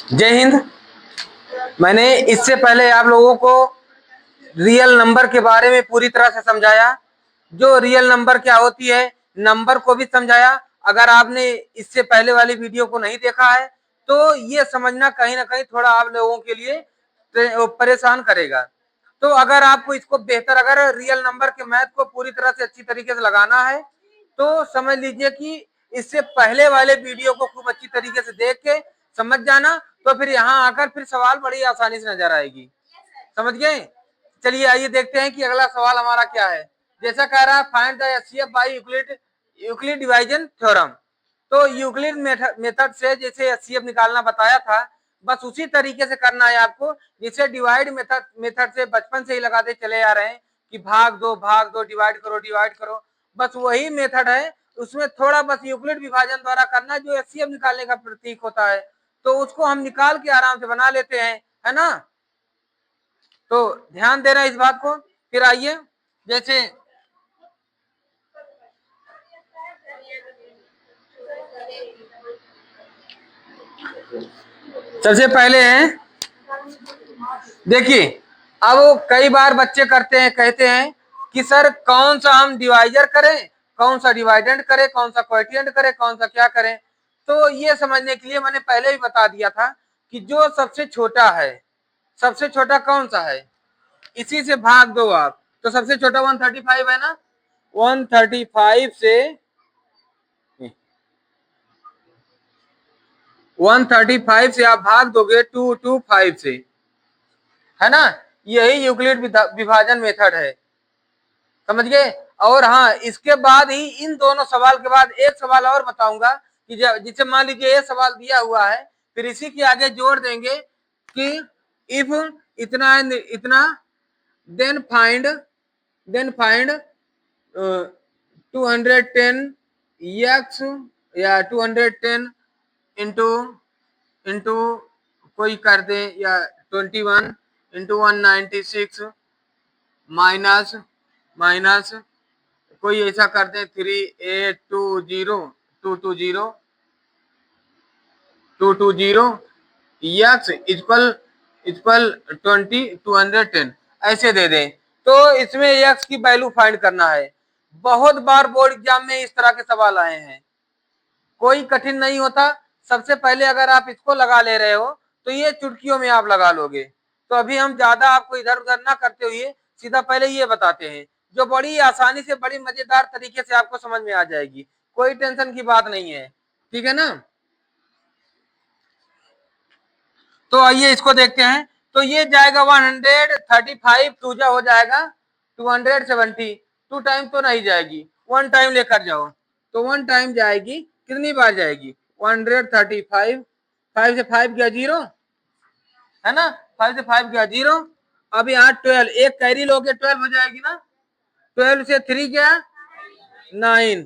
जय हिंद। मैंने इससे पहले आप लोगों को रियल नंबर के बारे में पूरी तरह से समझाया। जो रियल नंबर क्या होती है, नंबर को भी समझाया। अगर आपने इससे पहले वाली वीडियो को नहीं देखा है तो ये समझना कहीं ना कहीं थोड़ा आप लोगों के लिए परेशान करेगा। तो अगर आपको इसको बेहतर, अगर रियल नंबर के मैथ को पूरी तरह से अच्छी तरीके से लगाना है तो समझ लीजिए कि इससे पहले वाले वीडियो को खूब अच्छी तरीके से देख के समझ जाना, तो फिर यहाँ आकर फिर सवाल बड़ी आसानी से नजर आएगी। समझ गए? चलिए आइए देखते हैं कि अगला सवाल हमारा क्या है। जैसा कह रहा है find the HCF by Euclid division theorem. तो यूक्लिड मेथड से जैसे एचसीएफ निकालना बताया था, बस उसी तरीके से करना है आपको, जिसे डिवाइड मेथड से बचपन से ही लगाते चले आ रहे हैं कि भाग दो डिवाइड करो। बस वही मेथड है, उसमें थोड़ा बस यूक्लिड विभाजन द्वारा करना जो एचसीएफ निकालने का प्रतीक होता है, तो उसको हम निकाल के आराम से बना लेते हैं, है ना। तो ध्यान देना इस बात को। फिर आइए, जैसे सबसे पहले है, देखिए अब कई बार बच्चे करते हैं, कहते हैं कि सर कौन सा हम डिवाइजर करें, कौन सा डिवाइडेंड करें, कौन सा कोएफिशिएंट करें, कौन सा क्या करें। तो ये समझने के लिए मैंने पहले ही बता दिया था कि जो सबसे छोटा है, सबसे छोटा कौन सा है, इसी से भाग दो आप। तो सबसे छोटा 135 है ना, 135 से 135 से आप भाग दोगे 225 से, है ना। यही यूक्लिड विभाजन मेथड है, समझ गए। और हाँ, इसके बाद ही इन दोनों सवाल के बाद एक सवाल और बताऊंगा कि जिसे मान लीजिए ये सवाल दिया हुआ है, फिर इसी के आगे जोड़ देंगे कि इफ इतना इतना देन फाइंड 210 एक्स या 210 इंटू इंटू कोई कर दे, या 21 इंटू 196 माइनस माइनस कोई ऐसा कर दे 3820 एक्स इक्वल 210 ऐसे दे दें। तो इसमें एक्स की वैल्यू फाइंड करना है। बहुत बार बोर्ड एग्जाम में इस तरह के सवाल आए हैं, कोई कठिन नहीं होता। सबसे पहले अगर आप इसको लगा ले रहे हो तो ये चुटकियों में आप लगा लोगे। तो अभी हम ज्यादा आपको इधर उधर ना करते हुए सीधा पहले ये बताते हैं, जो बड़ी आसानी से बड़ी मजेदार तरीके से आपको समझ में आ जाएगी, कोई टेंशन की बात नहीं है, ठीक है ना। तो आइए इसको देखते हैं। तो ये जाएगा 135, टूजा हो जाएगा 270, 2 टाइम तो नहीं जाएगी, 1 टाइम लेकर जाओ। तो 1 टाइम जाएगी, कितनी बार जाएगी 135, 5 से 5 गया 0, है ना, 5 से 5 गया 0। अब यहाँ 12, एक कैरी लोगे 12 हो जाएगी ना, 12 से 3 गया 9,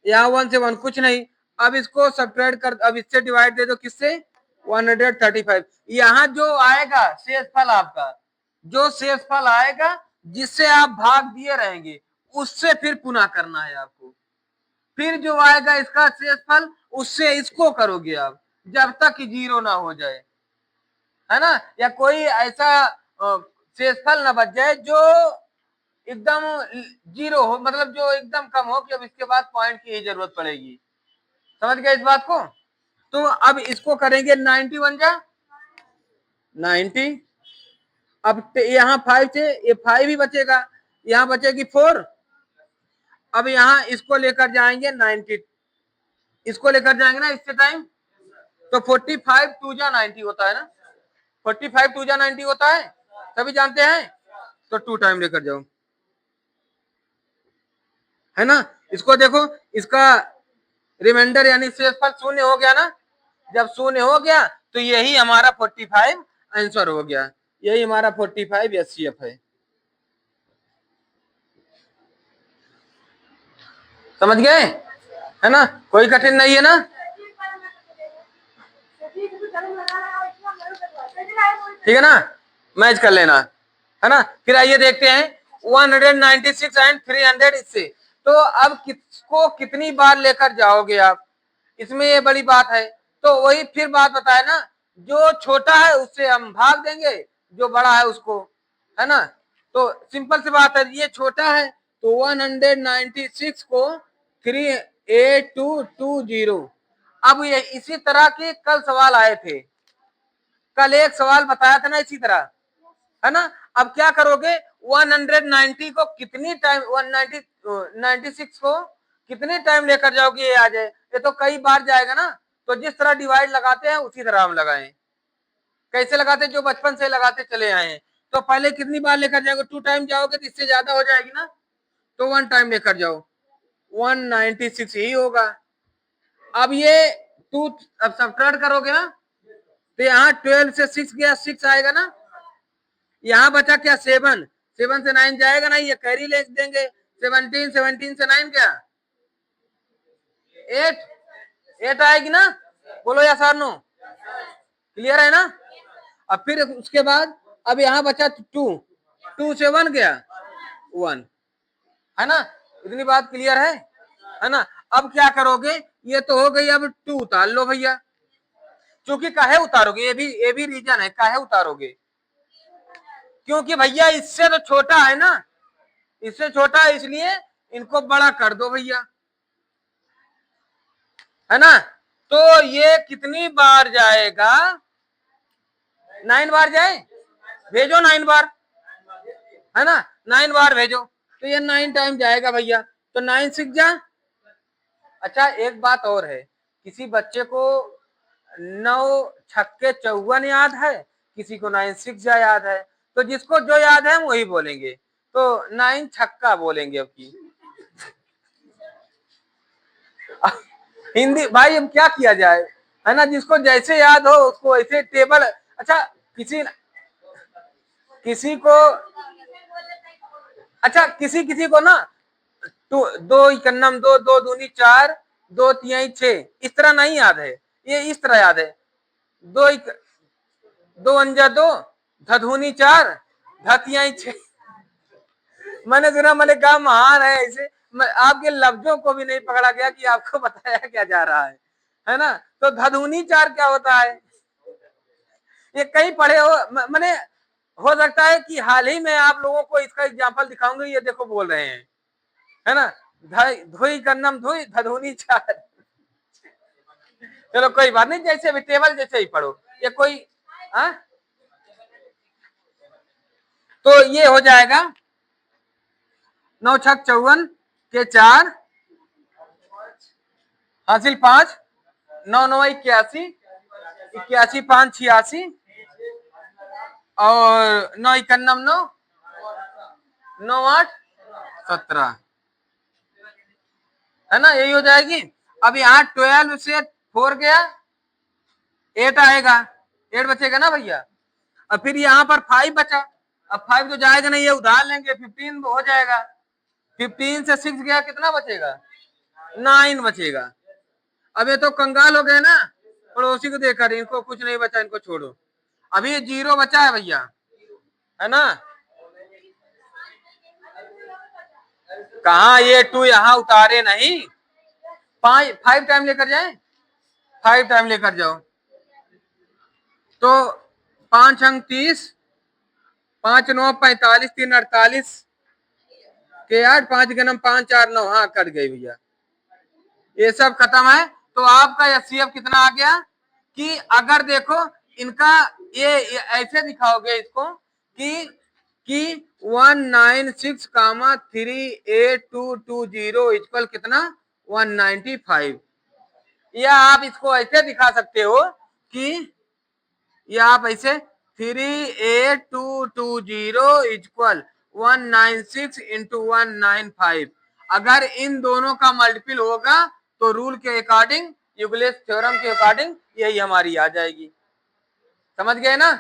यहाँ 1 से 1 कुछ नहीं। अब इसको सब्ट्रैक्ट कर, अब इससे डिवाइड दे दो, किससे 135। यहाँ जो आएगा शेषफल आपका, जो शेषफल आएगा जिससे आप भाग दिए रहेंगे, उससे फिर पुनः करना है आपको। फिर जो आएगा इसका शेषफल, उससे इसको करोगे आप, जब तक 0 ना हो जाए, है ना। या कोई ऐसा शेषफल ना बच जाए जो एकदम 0 हो, मतलब जो एकदम कम हो कि अब इसके बाद पॉइंट की ही जरूरत पड़ेगी। समझ गए इस बात को। तो अब इसको करेंगे 91 जा 90। अब यहाँ 5 से ये 5 ही बचेगा, यहाँ बचेगी 4। अब यहाँ इसको लेकर जाएंगे 90, इसको लेकर जाएंगे ना इससे टाइम, तो 45 2 जा 90 होता है ना, 45 2 जा 90 होता है, सभी जानते हैं। तो 2 टाइम लेकर जाओ, है ना। इसको देखो, इसका रिमाइंडर यानी शेषफल 0 हो गया ना। जब 0 हो गया तो यही हमारा 45 आंसर हो गया, यही हमारा 45 एचसीएफ है। समझ गए, है ना, कोई कठिन नहीं है ना। ठीक है ना, मैच कर लेना, है ना। फिर आइए देखते हैं 196 एंड 300 इससे। तो अब किसको कितनी बार लेकर जाओगे आप, इसमें ये बड़ी बात है। तो वही फिर बात बताए ना जो छोटा है उससे हम भाग देंगे, जो बड़ा है उसको, है ना। तो सिंपल सी बात है, ये छोटा है तो 196 को 38220। अब ये इसी तरह के कल सवाल आए थे, कल एक सवाल बताया था ना इसी तरह, है ना। अब क्या करोगे, 190 को कितनी टाइम, 196 को कितने टाइम लेकर जाओगे ये आ जाए, ये तो कई बार जाएगा ना। तो जिस तरह डिवाइड लगाते हैं उसी तरह हम लगाएं। कैसे लगाते, जो बचपन से लगाते चले आए हैं। तो पहले कितनी बार लेकर जाओगे, 2 टाइम जाओगे तो इससे ज्यादा हो जाएगी ना, तो 1 टाइम लेकर जाओ, 196 ही होगा। अब ये 2 अब सब्ट्रैक्ट करोगे ना, तो यहाँ 12 से 6 गया, 6 आएगा ना। यहाँ बचा क्या, 7, 7 से 9 जाएगा ना, ये कैरी ले देंगे। 17, 17 से 9 क्या, 8 आएगी ना। बोलो या सर नो, क्लियर है ना। अब फिर उसके बाद अब यहाँ बचा 2 से 1 गया 1, है ना। इतनी बात क्लियर है ना। अब क्या करोगे, ये तो हो गई, अब 2 उतार लो भैया। क्योंकि काहे उतारोगे, ये भी रीजन है काहे उतारोगे, क्योंकि भैया इससे तो छोटा है ना, इससे छोटा है, इसलिए इनको बड़ा कर दो भैया, है ना। तो ये कितनी बार जाएगा, 9 बार जाए, भेजो 9 बार, है ना, 9 बार भेजो, तो ये 9 टाइम जाएगा भैया, तो 9 6 जा। अच्छा एक बात और है, किसी बच्चे को 9 छक्के 54 याद है, किसी को 9 6 याद है, तो जिसको जो याद है वही बोलेंगे, तो 9 छक्का बोलेंगे। अब की हिंदी भाई अब क्या किया जाए, है ना, जिसको जैसे याद हो उसको ऐसे टेबल। अच्छा किसी किसी को, अच्छा किसी किसी को ना, तो 2 इकन्नम 2, 2 दूनी 4, 2 तिहाई 6, इस तरह नहीं याद है, ये इस तरह याद है, 2 2 अंजा 2, धधुनी 4, धतियाई 6। मैंने सुना, मैंने कहा महान है ऐसे, आपके लफ्जों को भी नहीं पकड़ा गया कि आपको बताया क्या जा रहा है ना। तो धधुनी 4 क्या होता है, ये कहीं पढ़े हो, मैंने हो सकता है कि हाल ही में आप लोगों को इसका एग्जाम्पल दिखाऊंगे, ये देखो बोल रहे हैं, है ना। धुई कन्नम धुई धधुनी 4। चलो कोई बात नहीं, जैसे भी टेबल जैसे ही पढ़ो, ये कोई आ? तो ये हो जाएगा 9 छक 54 के 4 हासिल 5, 9 9 81, 81 5 86, और 9 इकन्नम 9, 9 8 17, है ना, यही हो जाएगी। अब यहाँ 12 से 4 गया, 8 आएगा, 8 बचेगा ना भैया। अब फिर यहाँ पर 5 बचा, अब 5 तो जाएगा नहीं, ये उधार लेंगे, 15 हो जाएगा। 15 से 6 गया, कितना बचेगा, 9 बचेगा। अब ये तो कंगाल हो गए ना, पड़ोसी को देखकर, इनको कुछ नहीं बचा, इनको छोड़ो। अभी ये 0 बचा है भैया, है ना। कहा ये 2 यहाँ उतारे नहीं, 5 टाइम लेकर जाए, 5 टाइम लेकर जाओ, तो 5 अंक 30, 5 9 45, 3 48 के 8, 5 गनम 5 4 9, हाँ कट गई भैया, ये सब खत्म है। तो आपका एचसीएफ कितना आ गया, कि अगर देखो इनका ये ऐसे दिखाओगे इसको कि 196 कामा 38220 इक्वल कितना 195, या आप इसको ऐसे दिखा सकते हो कि या आप ऐसे 38220 इक्वल 196 इंटू 195, अगर इन दोनों का मल्टीपल होगा तो रूल के अकॉर्डिंग, यूक्लिड थ्योरम के अकॉर्डिंग यही हमारी आ जाएगी। समझ गए ना,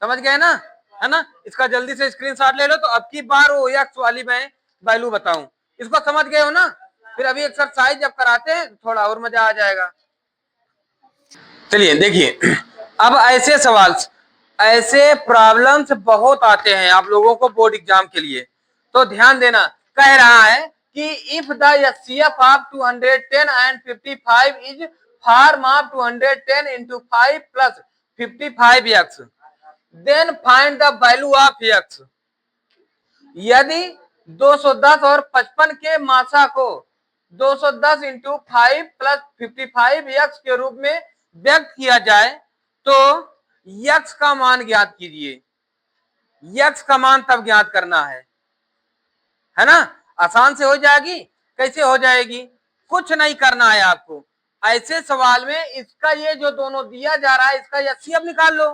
समझ गए ना, है ना। इसका जल्दी से स्क्रीनशॉट ले लो, तो अब की बार वो एक्स वाली मैं वैल्यू बताऊं, इसको समझ गए हो ना। फिर अभी एक्सरसाइज जब कराते हैं थोड़ा और मजा आ जाएगा। चलिए देखिए, अब ऐसे सवाल, ऐसे प्रॉब्लम्स बहुत आते हैं आप लोगों को बोर्ड एग्जाम के लिए, तो ध्यान देना। कह रहा है कि if the HCF of 210 and 55 is form of 210 into 5 plus 55x, then find the value of x। यदि 210 और 55 के मासा को 210 इंटू 5 प्लस 55x के रूप में व्यक्त किया जाए तो x का मान ज्ञात कीजिए। x का मान तब ज्ञात करना है ना। आसान से हो जाएगी। कैसे हो जाएगी? कुछ नहीं करना है आपको। ऐसे सवाल में इसका ये जो दोनों दिया जा रहा है इसका एचसीएफ निकाल लो।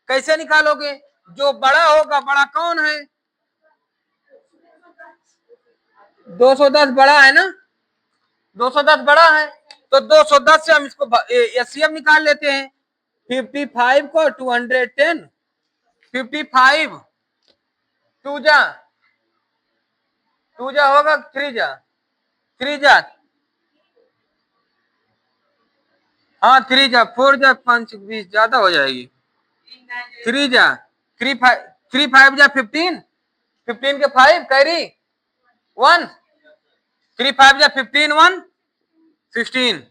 कैसे निकालोगे? जो बड़ा होगा, बड़ा कौन है? 210 बड़ा है ना, 210 बड़ा है तो 210 से हम इसको एचसीएफ निकाल लेते हैं। 55 को 210, 55 टू जा होगा 3 जा, हाँ 3 जा 4 जा 5 20 ज्यादा हो जाएगी। 3 जा 3 5 जा 15, 15 के 5 कैरी 1, 3 5 जा 15 1 16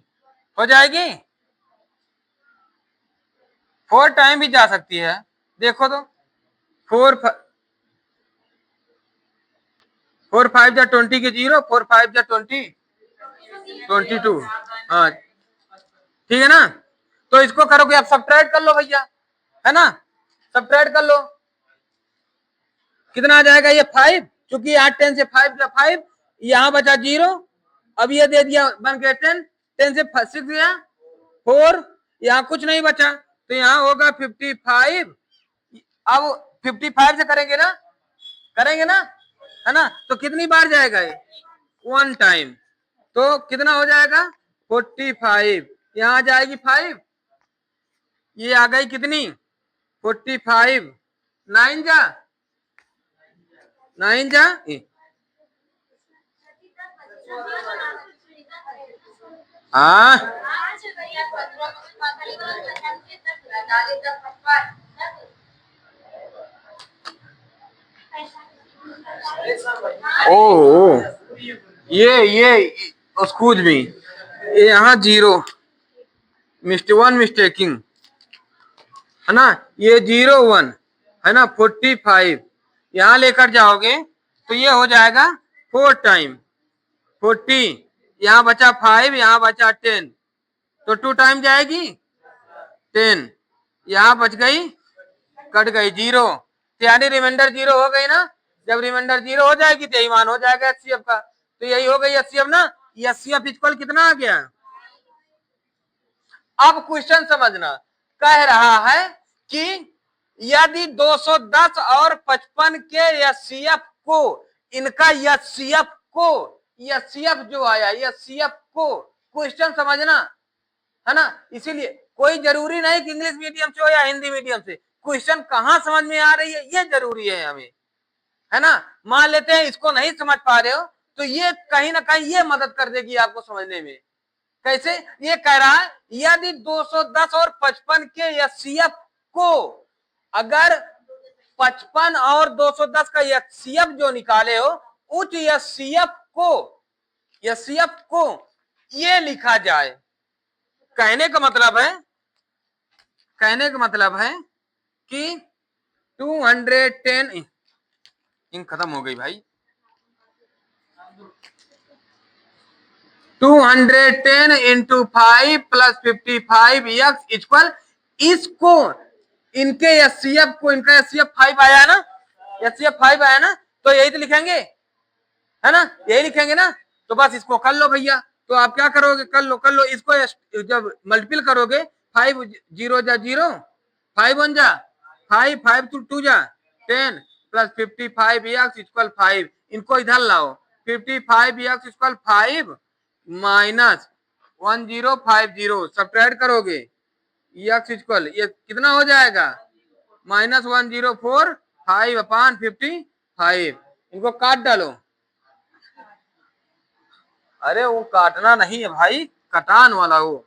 हो जाएगी। 4 टाइम भी जा सकती है, देखो तो 4 5 जा 20 के 0, 4 5 जा 20 22, हाँ ठीक है ना। तो इसको करोगे आप सब्ट्रैक्ट कर लो भैया, है ना, सब्ट्रैक्ट कर लो। कितना आ जाएगा? ये 5, क्योंकि 8 10 से 5 जा 5, यहां बचा 0, अब ये दे दिया बन गया 10, 10 से 6 गया 4, यहाँ कुछ नहीं बचा तो यहाँ होगा 55। अब 55 से करेंगे ना, है ना। तो कितनी बार जाएगा ये? 1 टाइम। तो कितना हो जाएगा? 45। यहाँ जाएगी 5, ये आ गई कितनी? 45, 9 जा 9 जा हाँ ओ ये एक्सक्यूज मी, यहाँ 0 1 मिस्टेकिंग है ना, ये 0 1 है ना। 45 यहाँ लेकर जाओगे तो ये हो जाएगा 4 टाइम 40, यहाँ बचा 5, यहाँ बचा 10, तो 2 टाइम जाएगी 10, यहाँ बच गई, कट गई 0, यानी रिमाइंडर 0 हो गई ना। जब रिमाइंडर 0 हो जाएगी तो यही मान हो जाएगा एचसीएफ का। तो यही हो गई एचसीएफ ना। एचसीएफ इक्वल कितना आ गया? अब क्वेश्चन समझना, कह रहा है कि यदि 210 और 55 के एचसीएफ को, इनका एचसीएफ जो आया एचसीएफ को क्वेश्चन समझना, है ना। इसीलिए कोई जरूरी नहीं कि इंग्लिश मीडियम से हो या हिंदी मीडियम से, क्वेश्चन कहां समझ में आ रही है ये जरूरी है हमें, है ना। मान लेते हैं इसको नहीं समझ पा रहे हो तो ये कहीं ना कहीं ये मदद कर देगी आपको समझने में। कैसे? ये कह रहा है यदि 210 और 55 के एचसीएफ को, अगर 55 और 210 का एचसीएफ जो निकाले हो उस एचसीएफ को ये लिखा जाए। कहने का मतलब है कि 210 इंक खत्म हो गई भाई। 210 इंटू 5 प्लस 55x इक्वल, इसको इनके एचसीएफ को, इनका एचसीएफ 5 आया ना, एचसीएफ 5 आया ना, तो यही तो लिखेंगे, है ना, यही लिखेंगे ना। तो बस इसको कर लो भैया। तो आप क्या करोगे? कर लो इसको, जब मल्टीपल करोगे 5 0 जा 0, 5 1 जा 5, 5 2 जा 10 प्लस 55x इक्वल 5, इनको इधर लाओ। 55x इक्वल 5 माइनस 1050, सब्ट्रैक्ट करोगे x इक्वल, ये कितना हो जाएगा? माइनस 104 5 अपान 55, इनको काट डालो। अरे वो काटना नहीं है भाई, कटान वाला वो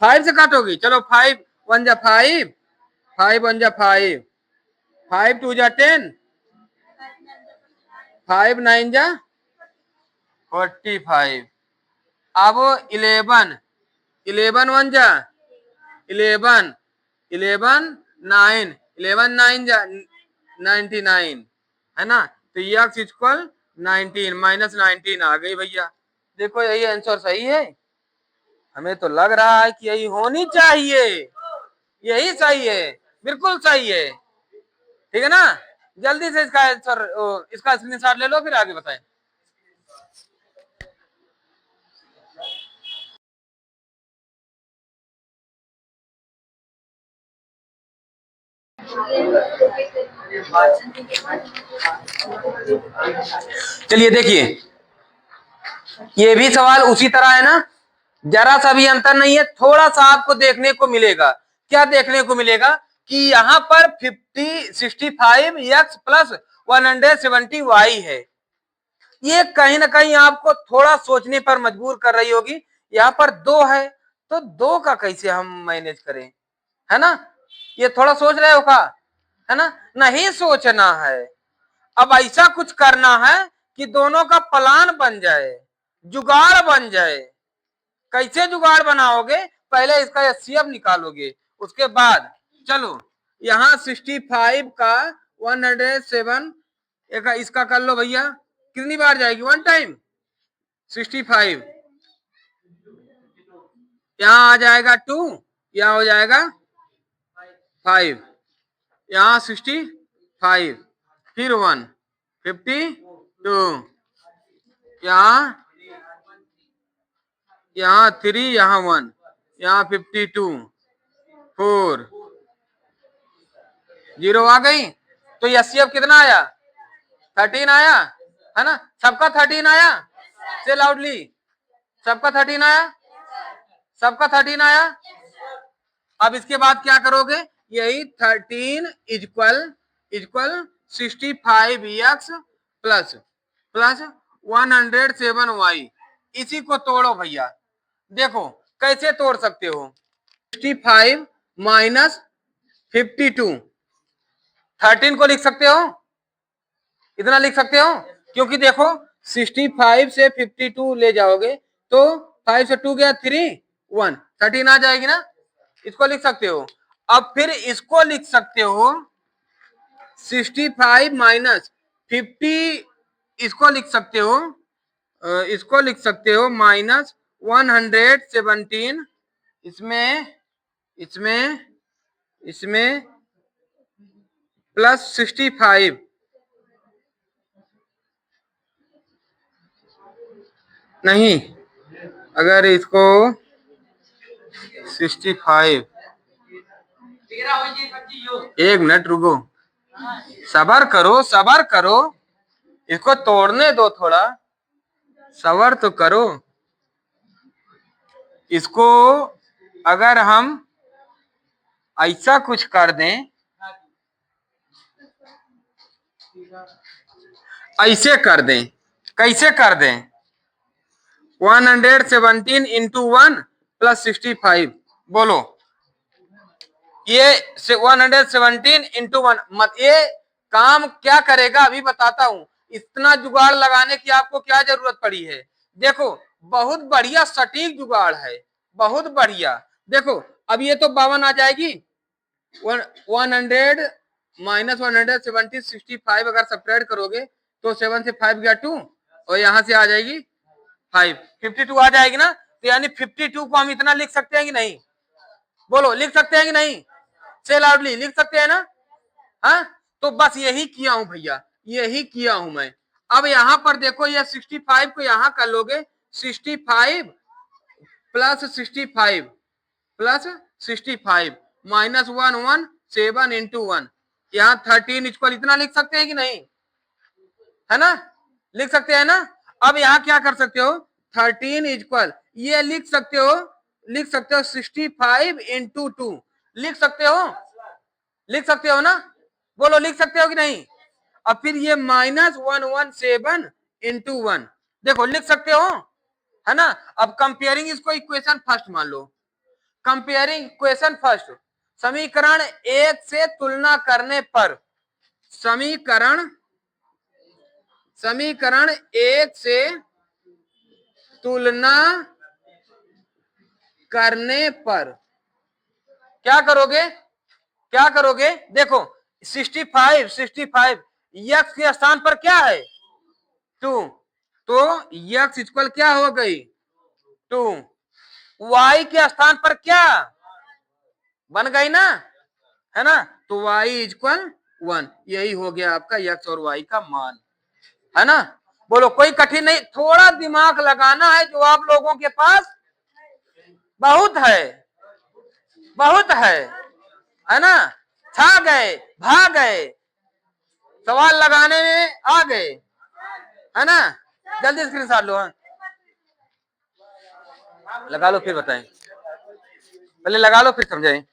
5 से काटोगी। चलो 5 1 जा 5, 5 1 जा 5, 5 2 जा 10, 5 9 जा 45। अब 11 1 जा 11 11 9 11 9 99 है ना। तो x इक्वल 19 माइनस 19 आ गई भैया। देखो यही आंसर सही है, हमें तो लग रहा है कि यही होनी चाहिए, यही सही है, बिल्कुल सही है। ठीक है ना, जल्दी से इसका आंसर, इसका स्क्रीनशॉट ले लो, फिर आगे बताएं। चलिए देखिए, ये भी सवाल उसी तरह है ना, जरा सा भी अंतर नहीं है, थोड़ा सा आपको देखने को मिलेगा। क्या देखने को मिलेगा कि यहाँ पर 65 x प्लस 170 y है। ये कहीं ना कहीं आपको थोड़ा सोचने पर मजबूर कर रही होगी। यहाँ पर 2 है, तो 2 का कैसे हम मैनेज करें, है ना। ये थोड़ा सोच रहे हो का, है ना, नहीं सोचना है। अब ऐसा कुछ करना है कि दोनों का प्लान बन जाए, जुगाड़ बन जाए। कैसे जुगाड़ बनाओगे, पहले इसका एचसीएफ निकालोगे, उसके बाद चलो यहाँ 65 का 107 इसका कर लो भैया, कितनी बार जाएगी, 1 टाइम 65, यहाँ आ जाएगा 2, यहाँ हो जाएगा 5, यहाँ 65, फिर 1 52, यहाँ 3, यहाँ 1, यहाँ 52, 4 0 आ गई। तो एचसीएफ कितना आया, 13 आया, है ना। सबका 13 आया, से लाउडली, सबका 13 आया, सबका 13 आया। अब इसके बाद क्या करोगे, यही 13 इक्वल 65 एक्स प्लस 107 वाई, इसी को तोड़ो भैया। देखो कैसे तोड़ सकते हो, 65 माइनस 52, 13 को लिख सकते हो, इतना लिख सकते हो, क्योंकि देखो 65 से 52 ले जाओगे तो 5 से 2 गया 3, 1, 13 आ जाएगी ना, इसको लिख सकते हो। अब फिर इसको लिख सकते हो 65 माइनस 50, इसको लिख सकते हो, इसको लिख सकते हो माइनस 117, इसमें इसमें इसमें प्लस 65, नहीं, अगर इसको 65, एक मिनट रुको, सबर करो सबर करो, इसको तोड़ने दो, थोड़ा सबर तो करो। इसको अगर हम ऐसा कुछ कर दें, ऐसे कर दें, कैसे कर दें, 117 इंटू 1 प्लस 65, बोलो, ये 117 इंटू 1 मत, ये काम क्या करेगा अभी बताता हूं। इतना जुगाड़ लगाने की आपको क्या जरूरत पड़ी है, देखो बहुत बढ़िया सटीक जुगाड़ है, बहुत बढ़िया। देखो अब ये तो 52 आ जाएगी, 100 माइनस 170 65 अगर सब्ट्रैक्ट करोगे तो 7 से 5 गया 2, और यहां से आ जाएगी 5, 52 आ जाएगी ना। तो यानी 52 को हम इतना लिख सकते हैं कि नहीं, बोलो लिख सकते हैं कि नहीं, से लाउडली लिख सकते हैं ना। हाँ, तो बस यही किया हूं भैया, यही किया हूं मैं। अब यहां पर देखो, ये 65 को यहां कर लोगे, 65 प्लस 65 प्लस 65 माइनस 117 इंटू 1, यहाँ 13 इक्वल इतना लिख सकते हैं कि नहीं, है ना, लिख सकते हैं ना। अब यहाँ क्या कर सकते हो, 13 इक्वल ये लिख सकते हो, 65 इंटू 2 लिख सकते हो, लिख सकते हो ना, बोलो लिख सकते हो कि नहीं। अब फिर ये माइनस 117 इंटू 1, देखो लिख सकते हो, है ना। अब कंपेयरिंग इसको इक्वेशन फर्स्ट मान लो, कंपेयरिंग इक्वेशन फर्स्ट, समीकरण एक से तुलना करने पर, समीकरण एक से तुलना करने पर क्या करोगे, क्या करोगे, देखो 65 यक्स के स्थान पर क्या है 2, तो यक्स इक्वल क्या हो गई 2, वाई के स्थान पर क्या बन गई ना, है ना, तो y इक्वल 1, यही हो गया आपका x और y का मान, है ना। बोलो कोई कठिन नहीं, थोड़ा दिमाग लगाना है, जो आप लोगों के पास बहुत है, बहुत है ना, छा गए, भाग गए, सवाल लगाने में आ गए, है ना। जल्दी स्क्रीनशॉट लो, हाँ लगा लो फिर बताएं, पहले लगा लो फिर समझाएं।